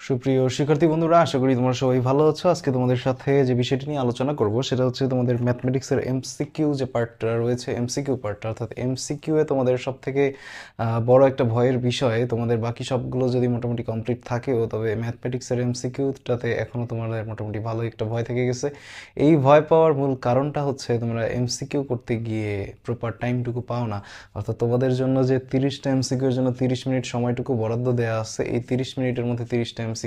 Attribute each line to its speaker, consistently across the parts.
Speaker 1: সুপ্রিয় শিক্ষার্থী বন্ধুরা, আশা করি তোমরা সবাই ভালো আছো। আজকে তোমাদের সাথে যে বিষয়টি নিয়ে আলোচনা করব সেটা হচ্ছে তোমাদের ম্যাথমেটিক্সের এমসিকিউ যে পার্টটা রয়েছে, এমসিকিউ পার্টটা, অর্থাৎ এমসিকিউ এ তোমাদের সবথেকে বড় একটা ভয়ের বিষয়। তোমাদের বাকি সবগুলো যদি মোটামুটি কমপ্লিট থাকেও, তবে ম্যাথমেটিক্সের এমসিকিউটাতে এখনও তোমাদের মোটামুটি ভালো একটা ভয় থেকে গেছে। এই ভয় পাওয়ার মূল কারণটা হচ্ছে তোমরা এমসিকিউ করতে গিয়ে প্রপার টাইমটুকু পাও না। অর্থাৎ তোমাদের জন্য যে 30টা এমসিকিউর জন্য 30 মিনিট সময়টুকু বরাদ্দ দেওয়া আছে, এই 30 মিনিটের মধ্যে 30টা এমসিকিউ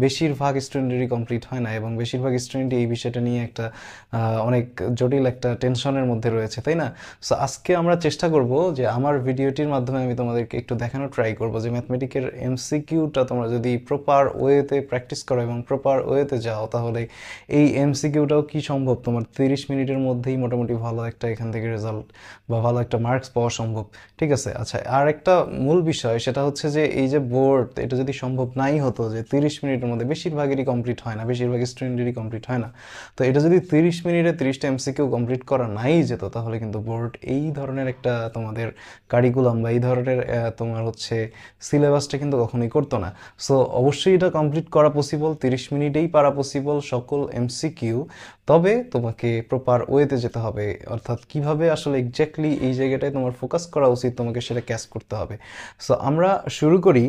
Speaker 1: বেশিরভাগ স্টুডেন্টেরই কমপ্লিট হয় না, এবং বেশিরভাগ স্টুডেন্টই এই বিষয়টা নিয়ে একটা অনেক জটিল একটা টেনশনের মধ্যে রয়েছে, তাই না? সো আজকে আমরা চেষ্টা করব যে আমার ভিডিওটির মাধ্যমে আমি তোমাদেরকে একটু দেখানোর ট্রাই করব যে ম্যাথমেটিকের এমসিকিউটা তোমরা যদি প্রপার ওয়েতে প্র্যাকটিস করো এবং প্রপার ওয়েতে যাও, তাহলে এই এমসিকিউটাও কি সম্ভব তোমার 30 মিনিটের মধ্যেই মোটামুটি ভালো একটা এখান থেকে রেজাল্ট বা ভালো একটা মার্কস পাওয়া সম্ভব। ঠিক আছে, আচ্ছা, আর একটা মূল বিষয় সেটা হচ্ছে যে এই যে বোর্ড, এটা যদি সম্ভব নাই হতো যে 30 মিনিটের মধ্যে, বেশিরভাগেরই কমপ্লিট হয় না, বেশিরভাগ স্টুডেন্টেরই কমপ্লিট হয় না, তো এটা যদি 30 মিনিটে 30টা এমসিকিউ কমপ্লিট করা নাই যেত, তাহলে কিন্তু বোর্ড এই ধরনের একটা তোমাদের কারিকুলাম বা এই ধরনের তোমার হচ্ছে সিলেবাসটা কিন্তু কখনোই করতো না। সো অবশ্যই এটা কমপ্লিট করা পসিবল, 30 মিনিটেই পারা পসিবল সকল এমসিকিউ। তবে তোমাকে প্রপার ওয়েতে যেতে হবে, অর্থাৎ কিভাবে আসলে এক্স্যাক্টলি এই জায়গাটায় তোমার ফোকাস করা উচিত, তোমাকে সেটা ক্যাচ করতে হবে। সো আমরা শুরু করি।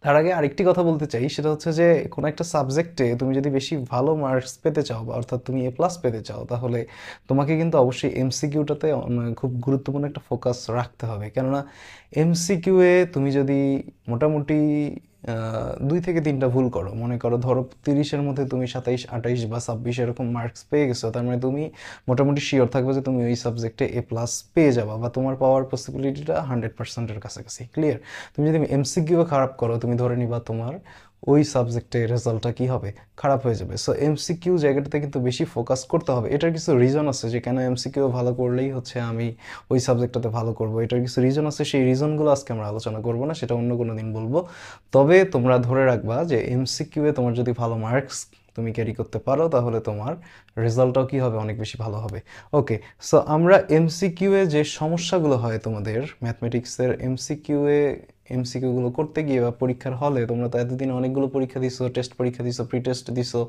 Speaker 1: তার আগে আরেকটি কথা বলতে চাই, সেটা হচ্ছে যে কোনো একটা সাবজেক্টে তুমি যদি বেশি ভালো মার্কস পেতে চাও, বা অর্থাৎ তুমি A+ পেতে চাও, তাহলে তোমাকে কিন্তু অবশ্যই এমসিকিউটাতে খুব গুরুত্বপূর্ণ একটা ফোকাস রাখতে হবে। কেননা এমসিকিউয়ে তুমি যদি মোটামুটি 2 থেকে 3টা ভুল করো, মনে করো ধরো 30-এর মধ্যে তুমি 27, 28 বা 26 এরকম মার্কস পেয়ে গেছো, তার মানে তুমি মোটামুটি শিওর থাকবে যে তুমি ওই সাবজেক্টে A+ পেয়ে যাবা, বা তোমার পাওয়ার পসিবিলিটিটা 100%-এর কাছাকাছি। ক্লিয়ার? তুমি যদি এমসিকিউ খারাপ করো, তুমি ধরে নিবা তোমার ওই সাবজেক্টে রেজাল্টটা কি হবে, খারাপ হয়ে যাবে। সো এমসিকিউ জায়গাটাতে কিন্তু বেশি ফোকাস করতে হবে। এটার কিছু রিজন আছে যে কেন এমসিকিউ ভালো করলেই হচ্ছে আমি ওই সাবজেক্টটাতে ভালো করব, এটার কিছু রিজন আছে। সেই রিজনগুলো আজকে আমরা আলোচনা করব না, সেটা অন্য কোনো দিন বলবো। তবে তোমরা ধরে রাখবা যে এমসিকিউয়ে তোমার যদি ভালো মার্কস তুমি ক্যারি করতে পারো, তাহলে তোমার রেজাল্টটাও কি হবে, অনেক বেশি ভালো হবে। ওকে, সো আমরা এমসিকিউয়ে যে সমস্যাগুলো হয় তোমাদের ম্যাথমেটিক্সের এমসিকিউগুলো করতে গিয়ে বা পরীক্ষার হলে, তোমরা তো এতদিন অনেকগুলো পরীক্ষা দিছো, টেস্ট পরীক্ষা দিছো, প্রি টেস্ট দিছো,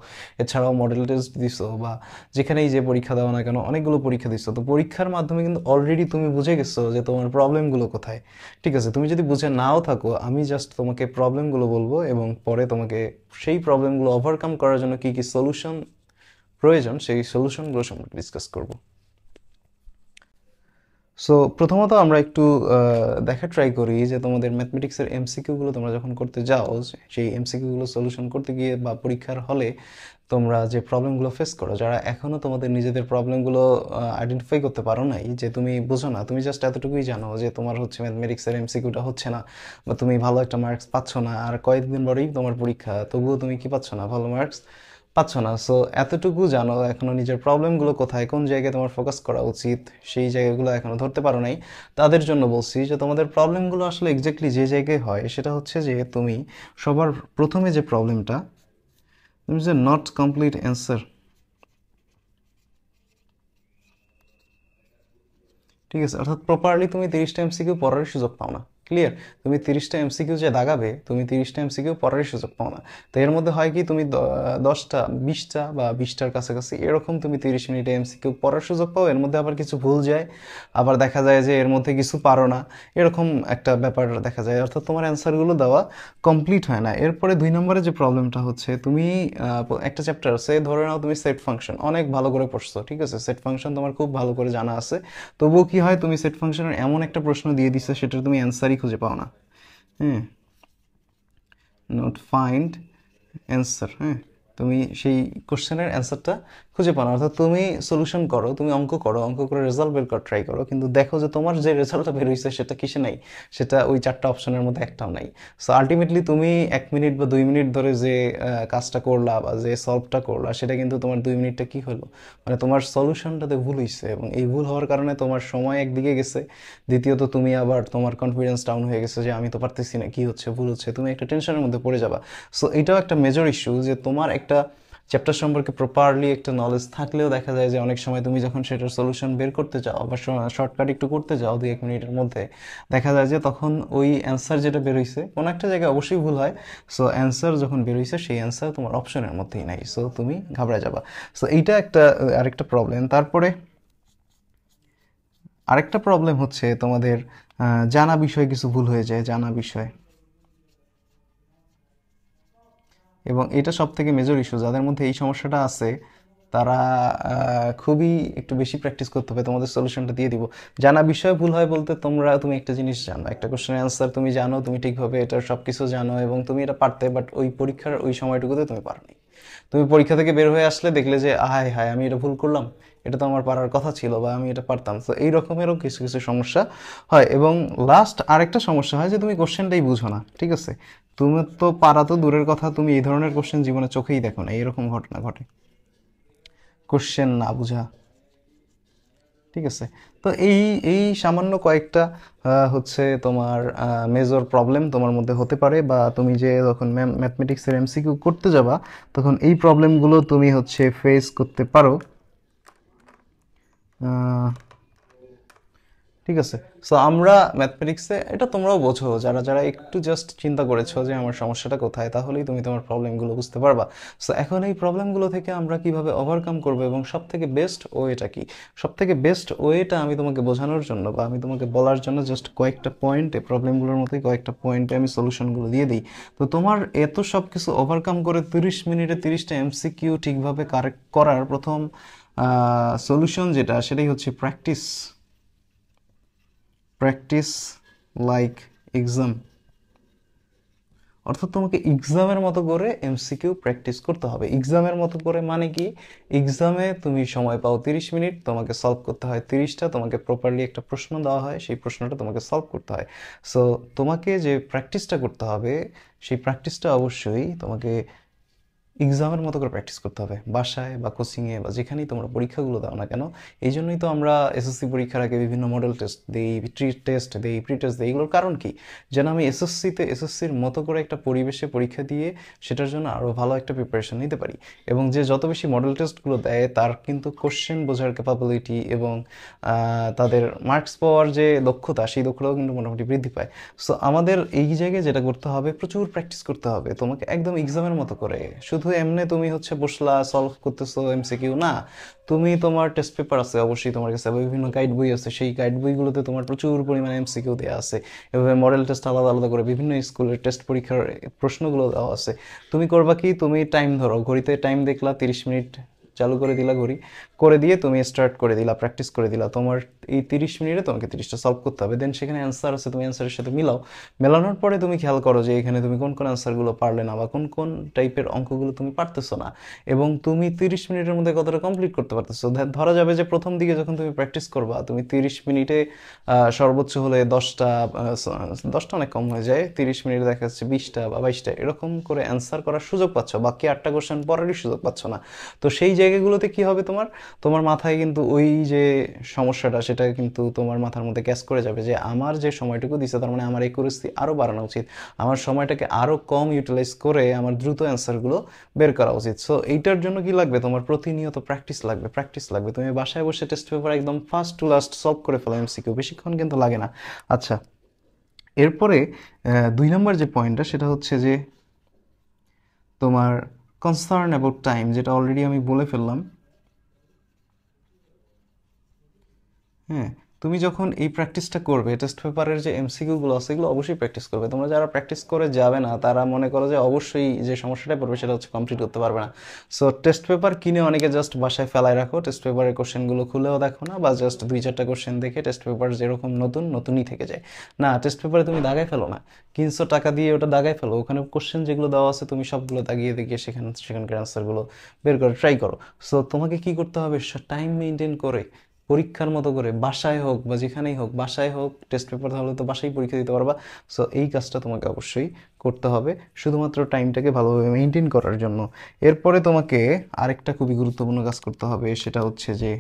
Speaker 1: এছাড়াও মডেল টেস্ট দিছো, বা যেখানেই যে পরীক্ষা দাও না কেন অনেকগুলো পরীক্ষা দিছো। তো পরীক্ষার মাধ্যমে কিন্তু অলরেডি তুমি বুঝে গেছো যে তোমার প্রবলেমগুলো কোথায়। ঠিক আছে, তুমি যদি বুঝে নাও থাকো, আমি জাস্ট তোমাকে প্রবলেমগুলো বলবো এবং পরে তোমাকে সেই প্রবলেমগুলো ওভারকাম করার জন্য কী কী সলিউশন প্রয়োজন, সেই সলিউশনগুলো সম্পর্কে ডিসকাস করব। সো প্রথমত আমরা একটু দেখা ট্রাই করি যে তোমাদের ম্যাথমেটিক্সের এমসিকিউগুলো তোমরা যখন করতে যাও, সেই এমসিকিউগুলো সলিউশন করতে গিয়ে বা পরীক্ষার হলে তোমরা যে প্রবলেমগুলো ফেস করো, যারা এখনও তোমাদের নিজেদের প্রবলেমগুলো আইডেন্টিফাই করতে পারো নাই, যে তুমি বোঝো না, তুমি জাস্ট এতটুকুই জানো যে তোমার হচ্ছে ম্যাথমেটিক্সের এমসিকিউটা হচ্ছে না, বা তুমি ভালো একটা মার্কস পাচ্ছ না, আর কয়েকদিন পরেই তোমার পরীক্ষা, তবুও তুমি কি পাচ্ছ না, ভালো মার্কস পাচ্ছ না। সো এতটুকু জানো, এখনও নিজের প্রবলেমগুলো কোথায়, কোন জায়গায় তোমার ফোকাস করা উচিত, সেই জায়গাগুলো এখনও ধরতে পারো নাই। তাদের জন্য বলছি যে তোমাদের প্রবলেমগুলো আসলে এক্স্যাক্টলি যে জায়গায় হয়, সেটা হচ্ছে যে তুমি সবার প্রথমে যে প্রবলেমটা, তুমি যে নট কমপ্লিট অ্যান্সার, ঠিক আছে, অর্থাৎ প্রপারলি তুমি 30টা এমসিকিউ পড়ার সুযোগ পাও না। ক্লিয়ার? তুমি 30টা এমসিকিউ যে দাগাবে, তুমি 30টা এমসিকিউ পড়ার সুযোগ পাও না। তো এর মধ্যে হয় কি, তুমি 10টা, 20টা বা 20টার কাছাকাছি এরকম তুমি 30 মিনিটে এমসিকিউ পড়ার সুযোগ পাও। এর মধ্যে আবার কিছু ভুল যায়, আবার দেখা যায় যে এর মধ্যে কিছু পারো না, এরকম একটা ব্যাপার দেখা যায়। অর্থাৎ তোমার অ্যান্সারগুলো দেওয়া কমপ্লিট হয় না। এরপরে 2 নম্বরে যে প্রবলেমটা হচ্ছে, তুমি একটা চ্যাপ্টার আছে, ধরে নাও তুমি সেট ফাংশন অনেক ভালো করে পড়ছো, ঠিক আছে, সেট ফাংশন তোমার খুব ভালো করে জানা আছে, তবুও কি হয়, তুমি সেট ফাংশনের এমন একটা প্রশ্ন দিয়ে দিচ্ছে, সেটার তুমি অ্যান্সারই খুঁজে পাও না। হ্যাঁ, নট ফাইন্ড অ্যান্সার, হ্যাঁ, তুমি সেই কোশ্চেনের অ্যান্সারটা খুঁজে পাও না। অর্থাৎ তুমি সলিউশন করো, তুমি অঙ্ক করো, অঙ্ক করে রেজাল্ট বের করার ট্রাই করো, কিন্তু দেখো যে তোমার যে রেজাল্টটা বের হয়েছে সেটা কিসে নাই, সেটা ওই 4টা অপশনের মধ্যে একটাও নাই। সো আলটিমেটলি তুমি 1 মিনিট বা 2 মিনিট ধরে যে কাজটা করলা বা যে সলভটা করলা, সেটা কিন্তু তোমার 2 মিনিটটা কি হলো, মানে তোমার সলিউশনটাতে ভুল হয়েছে, এবং এই ভুল হওয়ার কারণে তোমার সময় একদিকে গেছে, দ্বিতীয়ত তুমি আবার তোমার কনফিডেন্স ডাউন হয়ে গেছে যে আমি তো পারতেছি না, কি হচ্ছে, ভুল হচ্ছে, তুমি একটা টেনশনের মধ্যে পড়ে যাবা। সো এটাও একটা মেজর ইস্যু যে তোমার একটা চ্যাপ্টার সম্পর্কে প্রপারলি একটা নলেজ থাকলেও দেখা যায় যে অনেক সময় তুমি যখন সেটার সলিউশন বের করতে চাও বা শর্টকাট একটু করতে চাও 2-1 মিনিটের মধ্যে, দেখা যায় যে তখন ওই অ্যান্সার যেটা বের হইছে কোনো একটা জায়গায় অবশ্যই ভুল হয়। সো অ্যান্সার যখন বের হইছে সেই অ্যান্সার তোমার অপশনের মধ্যেই নাই, সো তুমি ঘাবড়ে যাবা। সো এইটা একটা আরেকটা প্রবলেম। তারপরে আরেকটা প্রবলেম হচ্ছে তোমাদের জানা বিষয়ে কিছু ভুল হয়ে যায়, জানা বিষয়। এবং এটা সব থেকে মেজর ইস্যু, যাদের মধ্যে এই সমস্যাটা আছে তারা খুবই একটু বেশি প্র্যাকটিস করতে হবে। তোমাদের সলিউশনটা দিয়ে দিব। জানা বিষয় ভুল হয় বলতে তুমি একটা জিনিস জানো, একটা কোশ্চেনের অ্যান্সার তুমি জানো, তুমি ঠিকভাবে এটার সব কিছু জানো এবং তুমি এটা পারতে, বাট ওই পরীক্ষার ওই সময়টুকুতে তুমি পারোনি। তুমি পরীক্ষা থেকে বের হয়ে আসলে দেখলে যে হায় হায় আমি এটা ভুল করলাম, এটা তো আমার পারার কথা ছিল বা আমি এটা পারতাম। তো এই রকমেরও কিছু কিছু সমস্যা হয়। এবং লাস্ট আরেকটা সমস্যা হয় যে তুমি কোশ্চেনটাই বুঝো না, ঠিক আছে? তুমি তো পারা তো দূরের কথা, তুমি এই ধরনের কোশ্চেন জীবনে চোখেই দেখো না, এইরকম ঘটনা ঘটে, কোশ্চেন না বুঝা, ঠিক আছে? তো এই এই সামান্য কয়েকটা হচ্ছে তোমার মেজর প্রবলেম তোমার মধ্যে হতে পারে, বা তুমি যে যখন ম্যাথমেটিক্সের এমসিকিউ করতে যাবা তখন এই প্রবলেমগুলো তুমি হচ্ছে ফেস করতে পারো। ঠিক আছে? সো আমরা ম্যাথমেটিক্সে এটা তোমরাও বোঝো, যারা যারা একটু জাস্ট চিন্তা করেছো যে আমার সমস্যাটা কোথায়, তাহলেই তুমি তোমার প্রবলেমগুলো বুঝতে পারবা। সো এখন এই প্রবলেমগুলো থেকে আমরা কিভাবে ওভারকাম করবো এবং সব থেকে বেস্ট ওয়েটা কি, সব থেকে বেস্ট ওয়েটা আমি তোমাকে বোঝানোর জন্য বা আমি তোমাকে বলার জন্য জাস্ট কয়েকটা পয়েন্টে, প্রবলেমগুলোর মতোই কয়েকটা পয়েন্টে আমি সলিউশনগুলো দিয়ে দিই। তো তোমার এত সব কিছু ওভারকাম করে 30 মিনিটে 30টা এমসিকিউ ঠিকভাবে কারেক্ট করার প্রথম সলিউশন যেটা, সেটাই হচ্ছে প্র্যাকটিস। প্র্যাকটিস লাইক এক্সাম, অর্থাৎ তোমাকে এক্সামের মতো করে এমসিকিউ প্র্যাকটিস করতে হবে। এক্সামের মতো করে মানে কি, এক্সামে তুমি সময় পাও 30 মিনিট, তোমাকে সলভ করতে হয় 30টা, তোমাকে প্রপারলি একটা প্রশ্ন দেওয়া হয়, সেই প্রশ্নটা তোমাকে সলভ করতে হয়। সো তোমাকে যে প্র্যাকটিসটা করতে হবে সেই প্র্যাকটিসটা অবশ্যই তোমাকে এক্সামের মতো করে প্র্যাকটিস করতে হবে, বাসায় বা কোচিংয়ে বা যেখানেই তোমরা পরীক্ষাগুলো দাও না কেন। এই জন্যই তো আমরা এসএসসি পরীক্ষার আগে বিভিন্ন মডেল টেস্ট দিই, টেস্ট দিই, প্রি টেস্ট দিই। এগুলোর কারণ কি, যেন আমি এসএসসির মতো করে একটা পরিবেশে পরীক্ষা দিয়ে সেটার জন্য আরও ভালো একটা প্রিপারেশন নিতে পারি। এবং যে যত বেশি মডেল টেস্টগুলো দেয় তার কিন্তু কোশ্চেন বোঝার ক্যাপাবিলিটি এবং তাদের মার্কস পাওয়ার যে দক্ষতা, সেই দক্ষতাও কিন্তু মোটামুটি বৃদ্ধি পায়। সো আমাদের এই জায়গায় যেটা করতে হবে, প্রচুর প্র্যাকটিস করতে হবে তোমাকে, একদম এক্সামের মতো করে। শুধু এমনি তুমি হচ্ছে বসলা সলভ করতেছো এমসিকিউ না, তুমি তোমার টেস্ট পেপার আছে অবশ্যই তোমার কাছে, বিভিন্ন গাইড বই আছে, সেই গাইড বইগুলোতে তোমার প্রচুর পরিমাণে এমসিকিউ দেওয়া আছে। এভাবে মডেল টেস্ট আলাদা আলাদা করে বিভিন্ন স্কুলের টেস্ট পরীক্ষার প্রশ্নগুলো দেওয়া আছে। তুমি করবা কি, তুমি টাইম ধরো, ঘড়িতে টাইম দেখলা, 30 মিনিট চালু করে দিলা ঘড়ি, করে দিয়ে তুমি স্টার্ট করে দিলা, প্র্যাকটিস করে দিলা। তোমার এই 30 মিনিটে তোমাকে 30টা সলভ করতে হবে। দেন সেখানে অ্যান্সার আছে, তুমি অ্যান্সারের সাথে মিলাও। মেলানোর পরে তুমি খেয়াল করো যে এখানে তুমি কোন কোন অ্যান্সারগুলো পারলে না বা কোন কোন টাইপের অঙ্কগুলো তুমি পারতেছো না, এবং তুমি 30 মিনিটের মধ্যে কতটা কমপ্লিট করতে পারতেছো। ধরা যাবে যে প্রথম দিকে যখন তুমি প্র্যাকটিস করবা, তুমি 30 মিনিটে সর্বোচ্চ হলে 10টা অনেক কম হয়ে যায়, 30 মিনিটে দেখা যাচ্ছে 20টা বা 22টা এরকম করে অ্যান্সার করার সুযোগ পাচ্ছ, বাকি 8টা কোশ্চেন পড়ারই সুযোগ পাচ্ছ না। তো সেই জায়গাগুলোতে কি হবে, তোমার তোমার মাথায় কিন্তু ওই যে সমস্যাটা, সেটা কিন্তু তোমার মাথার মধ্যে ক্যাচ করে যাবে যে আমার যে সময়টুকু দিছে, তার মানে আমার একুরেসি আরও বাড়ানো উচিত, আমার সময়টাকে আরও কম ইউটিলাইজ করে আমার দ্রুত অ্যান্সারগুলো বের করা উচিত। সো এইটার জন্য কি লাগবে, তোমার প্রতিনিয়ত প্র্যাকটিস লাগবে, প্র্যাকটিস লাগবে। তুমি বাসায় বসে টেস্ট পেপার একদম ফার্স্ট টু লাস্ট সলভ করে ফেলো এমসিকিউ, বেশিক্ষণ কিন্তু লাগে না। আচ্ছা, এরপরে 2 নম্বর যে পয়েন্টটা, সেটা হচ্ছে যে তোমার কনসার্ন অ্যাবাউট টাইম, যেটা অলরেডি আমি বলে ফেললাম। হ্যাঁ, তুমি যখন এই প্র্যাকটিসটা করবে, টেস্ট পেপারের যে এমসিকিউগুলো আছে এগুলো অবশ্যই প্র্যাকটিস করবে। তোমরা যারা প্র্যাকটিস করে যাবে না তারা মনে করো যে অবশ্যই যে সমস্যাটা পড়বে সেটা হচ্ছে কমপ্লিট করতে পারবে না। সো টেস্ট পেপার কিনে অনেকে জাস্ট বাসায় ফেলায় রাখো, টেস্ট পেপারের কোশ্চেনগুলো খুলেও দেখো না, বা জাস্ট 2-4টা কোশ্চেন দেখে টেস্ট পেপার যেরকম নতুন নতুনই থেকে যায়। না, টেস্ট পেপারে তুমি দাগায় ফেলো না, কিনছো টাকা দিয়ে, ওটা দাগায় ফেলো। ওখানে কোশ্চেন যেগুলো দেওয়া আছে তুমি সবগুলো দাগিয়ে দেখিয়ে সেখানকার অ্যান্সারগুলো বের করে ট্রাই করো। সো তোমাকে কি করতে হবে, টাইম মেনটেন করে পরীক্ষার মতো করে বাসায় হোক বা যেখানেই হোক, বাসায় হোক টেস্ট পেপার তাহলে তো বাসায় পরীক্ষা দিতে পারবা। সো এই কাজটা তোমাকে অবশ্যই করতে হবে, শুধুমাত্র টাইমটাকে ভালোভাবে মেনটেন করার জন্য। এরপরে তোমাকে আরেকটা খুবই গুরুত্বপূর্ণ কাজ করতে হবে, সেটা হচ্ছে যে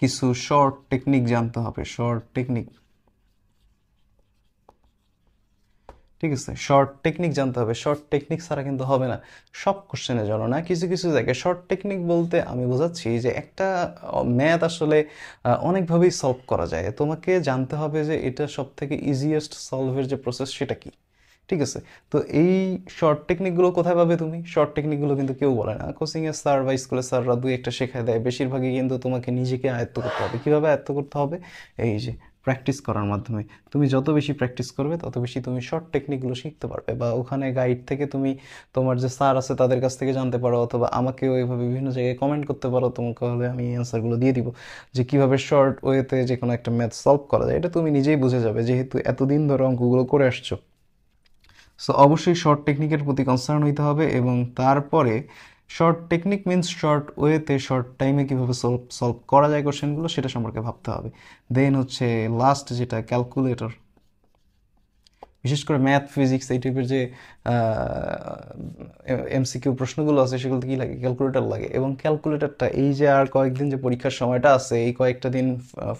Speaker 1: কিছু শর্ট টেকনিক জানতে হবে, শর্ট টেকনিক। ঠিক আছে, শর্ট টেকনিক জানতে হবে। শর্ট টেকনিক ছাড়া কিন্তু হবে না, সব কোশ্চেনের জন্য না, কিছু কিছু জায়গায়। শর্ট টেকনিক বলতে আমি বোঝাচ্ছি যে একটা ম্যাথ আসলে অনেকভাবেই সলভ করা যায়। তোমাকে জানতে হবে যে এটা সব থেকে ইজিয়েস্ট সলভের যে প্রসেস সেটা কি। ঠিক আছে, তো এই শর্ট টেকনিকগুলো কোথায় পাবে তুমি? শর্ট টেকনিকগুলো কিন্তু কেউ বলে না, কোচিংয়ের স্যার বা স্কুলের স্যাররা দুই একটা শেখায় দেয়, বেশিরভাগই কিন্তু তোমাকে নিজেকে আয়ত্ত করতে হবে। কীভাবে আয়ত্ত করতে হবে? এই যে প্র্যাকটিস করার মাধ্যমে। তুমি যত বেশি প্র্যাকটিস করবে তত বেশি তুমি শর্ট টেকনিকগুলো শিখতে পারবে, বা ওখানে গাইড থেকে তুমি তোমার যে স্যার আছে তাদের কাছ থেকে জানতে পারো, অথবা আমাকেও এইভাবে বিভিন্ন জায়গায় কমেন্ট করতে পারো, তোমাকে হলে আমি অ্যান্সারগুলো দিয়ে দিব যে কীভাবে শর্ট ওয়েতে যে কোনো একটা ম্যাথ সলভ করা যায়। এটা তুমি নিজেই বুঝে যাবে যেহেতু এতদিন ধরে অঙ্কগুলো করে আসছো। সো অবশ্যই শর্ট টেকনিকের প্রতি কনসার্ন হইতে হবে, এবং তারপরে শর্ট টেকনিক মিন্স শর্ট ওয়েতে শর্ট টাইমে কীভাবে সলভ করা যায় কোশ্চেনগুলো সেটা সম্পর্কে ভাবতে হবে। দেন হচ্ছে লাস্ট যেটা ক্যালকুলেটর, বিশেষ করে ম্যাথ ফিজিক্স এই টাইপের যে এমসিকিউ প্রশ্নগুলো আছে সেগুলোতে কী লাগে? ক্যালকুলেটর লাগে। এবং ক্যালকুলেটরটা এই যে আর কয়েকদিন যে পরীক্ষার সময়টা আছে, এই কয়েকটা দিন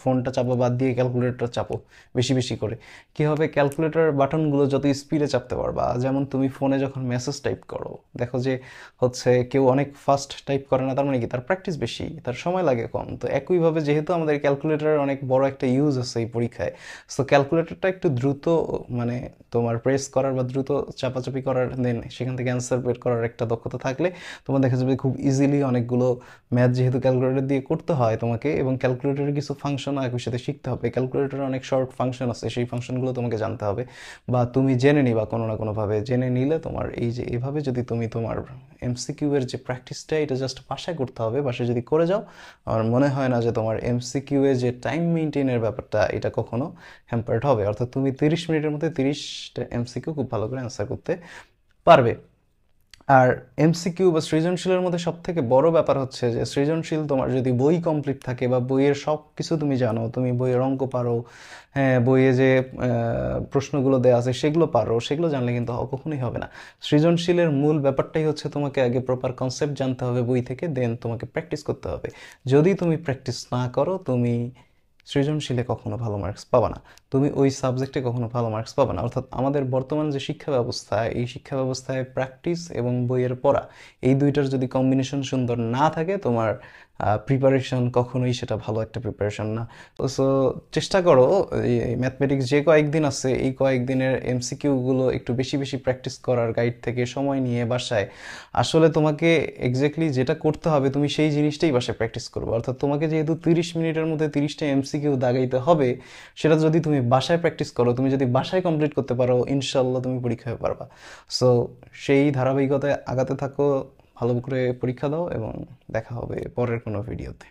Speaker 1: ফোনটা চাপো বাদ দিয়ে ক্যালকুলেটর চাপো বেশি বেশি করে। কী হবে? ক্যালকুলেটর বাটনগুলো যত স্পিডে চাপতে পারবা, যেমন তুমি ফোনে যখন মেসেজ টাইপ করো দেখো যে হচ্ছে কেউ অনেক ফাস্ট টাইপ করে না, তার মানে কি তার প্র্যাকটিস বেশি, তার সময় লাগে কম। তো একইভাবে যেহেতু আমাদের ক্যালকুলেটরের অনেক বড় একটা ইউজ আছে এই পরীক্ষায়, সো ক্যালকুলেটরটা একটু দ্রুত মানে তোমার প্রেস করার বা দ্রুত চাপাচাপি করার, দেন সেখান থেকে অ্যান্সার বের করার একটা দক্ষতা থাকলে তোমার দেখা যাবে খুব ইজিলি অনেকগুলো ম্যাথ যেহেতু ক্যালকুলেটর দিয়ে করতে হয় তোমাকে, এবং ক্যালকুলেটরের কিছু ফাংশন একই সাথে শিখতে হবে। ক্যালকুলেটরের অনেক শর্ট ফাংশন আছে, সেই ফাংশনগুলো তোমাকে জানতে হবে, বা তুমি জেনে নিবা কোনো না কোনোভাবে। জেনে নিলে তোমার এই যে এভাবে যদি তুমি তোমার এমসিকিউ এর যে প্র্যাকটিসটা এটা জাস্ট বাসায় করতে হবে, বাসায় যদি করে যাও আমার মনে হয় না যে তোমার এমসিকিউ এ যে টাইম মেনটেনের ব্যাপারটা এটা কখনো হ্যাম্পার্ড হবে। অর্থাৎ তুমি 30 মিনিটের মধ্যে 30টা এমসিকিউ খুব ভালো করে অ্যান্সার করতে পারবে। আর এমসিকিউ বা সৃজনশীলের মধ্যে সব থেকে বড় ব্যাপার হচ্ছে যে সৃজনশীল তোমার যদি বই কমপ্লিট থাকে বা বইয়ের সব কিছু তুমি জানো, তুমি বইয়ের অঙ্ক পারো, হ্যাঁ বইয়ে যে প্রশ্নগুলো দেওয়া আছে সেগুলো পারো, সেগুলো জানলে কিন্তু কখনোই হবে না। সৃজনশীলের মূল ব্যাপারটাই হচ্ছে তোমাকে আগে প্রপার কনসেপ্ট জানতে হবে বই থেকে, দেন তোমাকে প্র্যাকটিস করতে হবে। যদি তুমি প্র্যাকটিস না করো তুমি সৃজনশীলে কখনো ভালো মার্কস পাবা না, তুমি ওই সাবজেক্টে কখনো ভালো মার্কস পাবে না। অর্থাৎ আমাদের বর্তমান যে শিক্ষা ব্যবস্থা, এই শিক্ষা ব্যবস্থায় প্র্যাকটিস এবং বইয়ের পড়া এই দুইটার যদি কম্বিনেশন সুন্দর না থাকে, তোমার প্রিপারেশন কখনোই সেটা ভালো একটা প্রিপারেশন না। সো চেষ্টা করো এই ম্যাথমেটিক্স যে কয়েকদিন আছে এই কয়েকদিনের এমসিকিউগুলো একটু বেশি বেশি প্র্যাকটিস করার, গাইড থেকে সময় নিয়ে বাসায়। আসলে তোমাকে এক্স্যাক্টলি যেটা করতে হবে তুমি সেই জিনিসটাই বাসায় প্র্যাকটিস করবে। অর্থাৎ তোমাকে যেহেতু 30 মিনিটের মধ্যে 30টা এমসিকিউ দাগাইতে হবে, সেটা যদি তুমি বাসায় প্র্যাকটিস করো, তুমি যদি বাসায় কমপ্লিট করতে পারো, ইনশাল্লাহ তুমি পরীক্ষায় পারবা। সো সেই ধারাবাহিকতায় আগাতে থাকো, ভালো করে পরীক্ষা দাও, এবং দেখা হবে পরের কোনো ভিডিওতে।